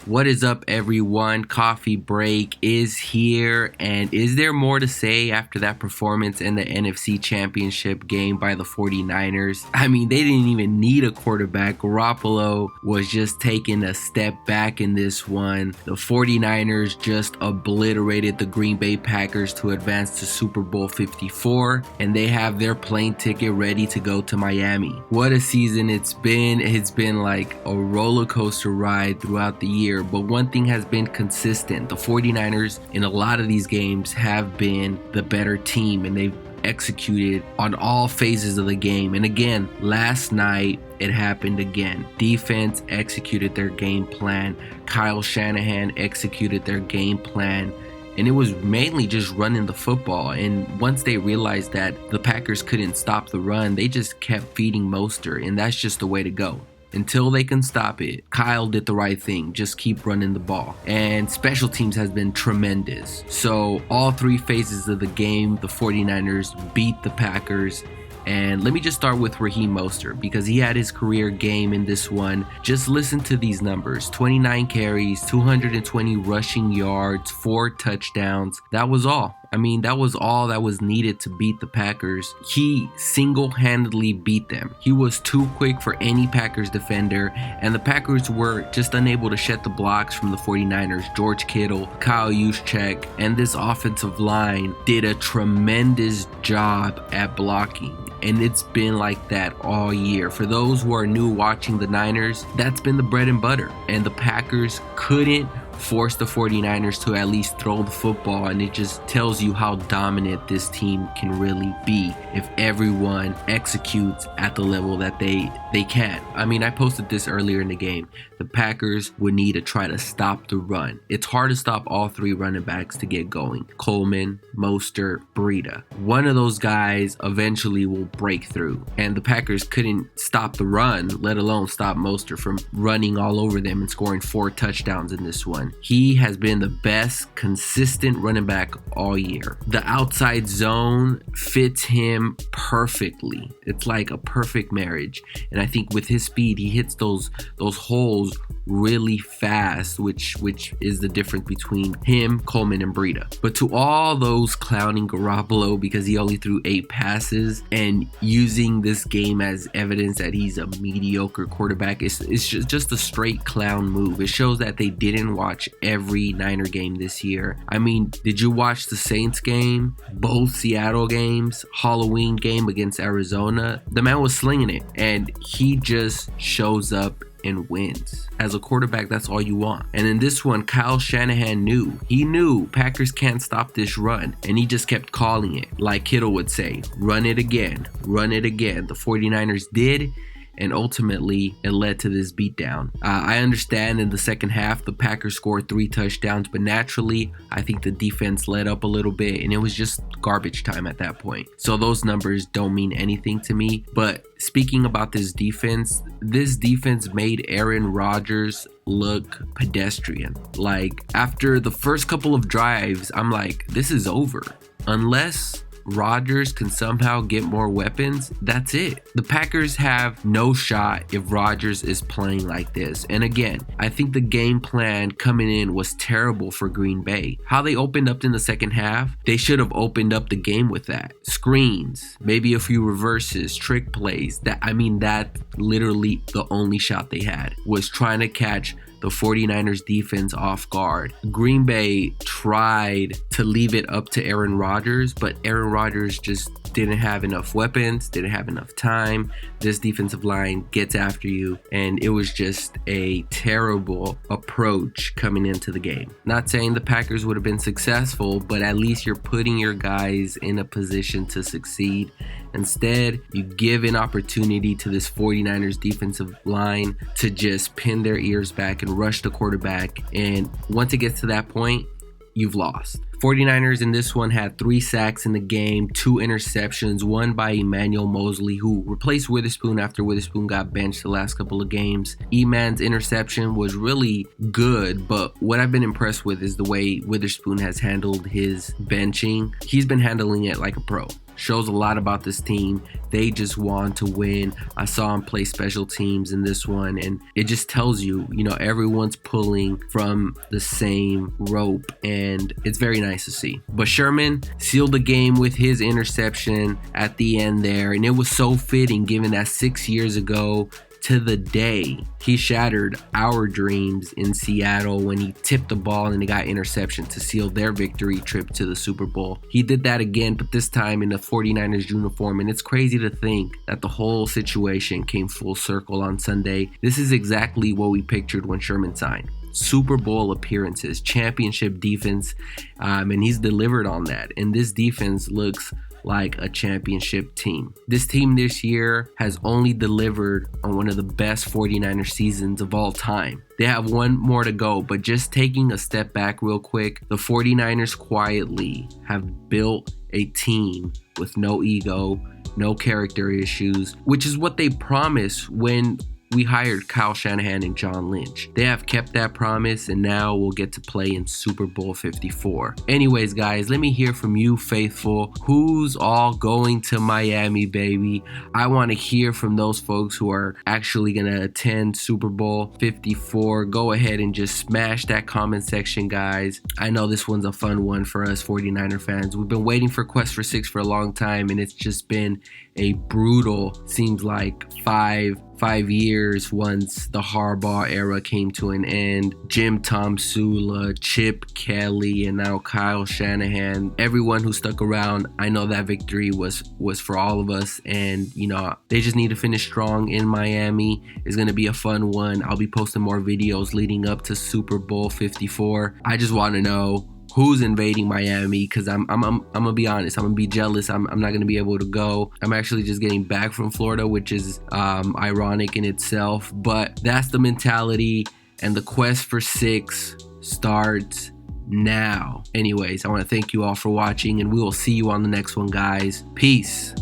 What is up, everyone? Coffee break is here, and is there more to say after that performance in the NFC Championship game by the 49ers? I mean, they didn't even need a quarterback. Garoppolo was just taking a step back in this one. The 49ers just obliterated the Green Bay Packers to advance to Super Bowl 54, and they have their plane ticket ready to go to Miami. What a season it's been. It's been like a roller coaster ride throughout the year. But one thing has been consistent. The 49ers in a lot of these games have been the better team, and they've executed on all phases of the game. And again, last night it happened again. Defense executed their game plan. Kyle Shanahan executed their game plan. And it was mainly just running the football. And once they realized that the Packers couldn't stop the run, they just kept feeding Mostert. And that's just the way to go. Until they can stop it, Kyle did the right thing. Just keep running the ball. And special teams has been tremendous. So all three phases of the game, the 49ers beat the Packers. And let me just start with Raheem Mostert because he had his career game in this one. Just listen to these numbers. 29 carries, 220 rushing yards, 4 touchdowns. That was all. I mean, that was all that was needed to beat the Packers. He single-handedly beat them. He was too quick for any Packers defender, and the Packers were just unable to shed the blocks from the 49ers. George Kittle, Kyle Juszczyk, and this offensive line did a tremendous job at blocking. And it's been like that all year. For those who are new watching the Niners, that's been the bread and butter. And the Packers couldn't force the 49ers to at least throw the football, and it just tells you how dominant this team can really be if everyone executes at the level that they can. I mean, I posted this earlier in the game. The Packers would need to try to stop the run. It's hard to stop all three running backs to get going. Coleman, Mostert, Breida. One of those guys eventually will break through, and the Packers couldn't stop the run, let alone stop Mostert from running all over them and scoring 4 touchdowns in this one. He has been the best consistent running back all year. The outside zone fits him perfectly. It's like a perfect marriage. And I think with his speed, he hits those holes really fast, which is the difference between him, Coleman, and Breida. But to all those clowning Garoppolo because he only threw 8 passes and using this game as evidence that he's a mediocre quarterback, it's just a straight clown move. It shows that they didn't watch every Niner game this year. I mean, did you watch the Saints game? Both Seattle games? Halloween game against Arizona? The man was slinging it, and he just shows up and wins. As a quarterback, that's all you want. And in this one, Kyle Shanahan knew. He knew Packers can't stop this run, and he just kept calling it. Like Kittle would say, run it again, run it again. The 49ers did, and ultimately it led to this beatdown. I understand in the second half the Packers scored 3 touchdowns, but naturally I think the defense let up a little bit, and it was just garbage time at that point. So those numbers don't mean anything to me. But speaking about this defense made Aaron Rodgers look pedestrian. Like, after the first couple of drives, I'm like, this is over. Unless Rodgers can somehow get more weapons, that's it. The Packers have no shot if Rodgers is playing like this. And again, I think the game plan coming in was terrible for Green Bay. How they opened up in the second half, they should have opened up the game with that. Screens, maybe a few reverses, trick plays. That's literally the only shot they had, was trying to catch the 49ers defense off guard. Green Bay tried to leave it up to Aaron Rodgers, but Aaron Rodgers just didn't have enough weapons, didn't have enough time. This defensive line gets after you, and it was just a terrible approach coming into the game. Not saying the Packers would have been successful, but at least you're putting your guys in a position to succeed. Instead, you give an opportunity to this 49ers defensive line to just pin their ears back and rush the quarterback. And once it gets to that point, you've lost. 49ers in this one had 3 sacks in the game, 2 interceptions, one by Emmanuel Mosley, who replaced Witherspoon after Witherspoon got benched the last couple of games. E-Man's interception was really good, but what I've been impressed with is the way Witherspoon has handled his benching. He's been handling it like a pro. shows a lot about this team. They just want to win. I saw him play special teams in this one, and it just tells you, everyone's pulling from the same rope, and it's very nice to see. But Sherman sealed the game with his interception at the end there, and it was so fitting given that 6 years ago to the day, he shattered our dreams in Seattle when he tipped the ball and they got interception to seal their victory trip to the Super Bowl. He did that again, but this time in a 49ers uniform, and it's crazy to think that the whole situation came full circle on Sunday. This is exactly what we pictured when Sherman signed. Super Bowl appearances, championship defense, and he's delivered on that. And this defense looks like a championship team. This team this year has only delivered on one of the best 49er seasons of all time. They have one more to go, but just taking a step back real quick, the 49ers quietly have built a team with no ego, no character issues, which is what they promised when we hired Kyle Shanahan and John Lynch. They have kept that promise, and now we'll get to play in Super Bowl 54. Anyways, guys, let me hear from you, faithful. Who's all going to Miami, baby? I want to hear from those folks who are actually going to attend Super Bowl 54. Go ahead and just smash that comment section, guys. I know this one's a fun one for us 49er fans. We've been waiting for Quest for 6 for a long time, and it's just been a brutal, seems like five years once the Harbaugh era came to an end. Jim Tomsula, Chip Kelly, and now Kyle Shanahan. Everyone who stuck around, I know that victory was for all of us, and they just need to finish strong in Miami. It's gonna be a fun one. I'll be posting more videos leading up to Super Bowl 54. I just want to know who's invading Miami, because I'm gonna be honest, I'm gonna be jealous. I'm not gonna be able to go. I'm actually just getting back from Florida, which is ironic in itself, but that's the mentality, and the quest for 6 starts now. Anyways, I want to thank you all for watching, and we will see you on the next one, guys. Peace.